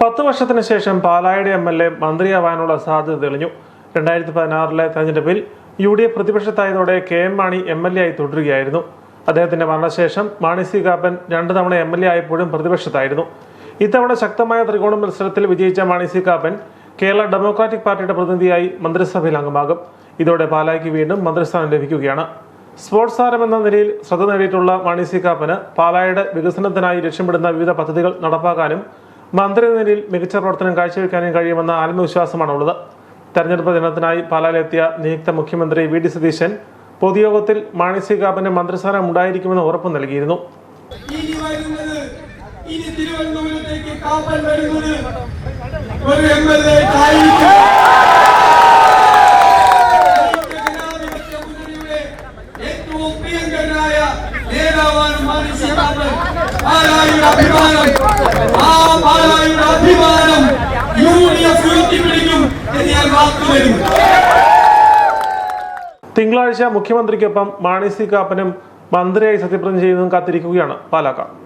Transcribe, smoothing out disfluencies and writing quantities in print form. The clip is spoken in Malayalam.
10 വർഷത്തിന് ശേഷം പാലായുടെ MLA മന്ത്രിയാവാനുള്ള സാധ്യത തെളിഞ്ഞു. 2016 തെരഞ്ഞെടുപ്പിൽ UDF പ്രതിപക്ഷത്തായതോടെ KM മാണി MLA ആയി തുടരുകയായിരുന്നു. അദ്ദേഹത്തിന്റെ മരണശേഷം മാണി സി കാപ്പൻ 2 തവണ MLA ആയപ്പോഴും പ്രതിപക്ഷത്തായിരുന്നു. ഇത്തവണ ശക്തമായ ത്രികോണ മത്സരത്തിൽ വിജയിച്ച മാണി സി കാപ്പൻ കേരള ഡെമോക്രാറ്റിക് പാർട്ടിയുടെ പ്രതിനിധിയായി മന്ത്രിസഭയിൽ അംഗമാകും. ഇതോടെ പാലായ്ക്ക് വീണ്ടും മന്ത്രിസ്ഥാനം ലഭിക്കുകയാണ്. സ്പോർട്സ് താരം എന്ന നിലയിൽ ശ്രദ്ധ നേടിയിട്ടുള്ള മാണി സി കാപ്പന് പാലായുടെ വികസനത്തിനായി ലക്ഷ്യമിടുന്ന വിവിധ പദ്ധതികൾ നടപ്പാക്കാനും മന്ത്രി എന്ന നിലയിൽ മികച്ച പ്രവർത്തനം കാഴ്ചവെക്കാനും കഴിയുമെന്ന ആത്മവിശ്വാസമാണുള്ളത്. തെരഞ്ഞെടുപ്പ് ദിനത്തിനായി പാലായിലെത്തിയ നിയുക്ത മുഖ്യമന്ത്രി VD സതീശൻ പൊതുയോഗത്തിൽ മാണി സി കാപ്പന് മന്ത്രിസ്ഥാനം ഉണ്ടായിരിക്കുമെന്ന് ഉറപ്പ് നൽകിയിരുന്നു. തിങ്കളാഴ്ച മുഖ്യമന്ത്രിക്കൊപ്പം മാണി സി കാപ്പനും മന്ത്രിയായി സത്യപ്രതിജ്ഞ ചെയ്യുന്നതും കാത്തിരിക്കുകയാണ് പാലക്കാട്.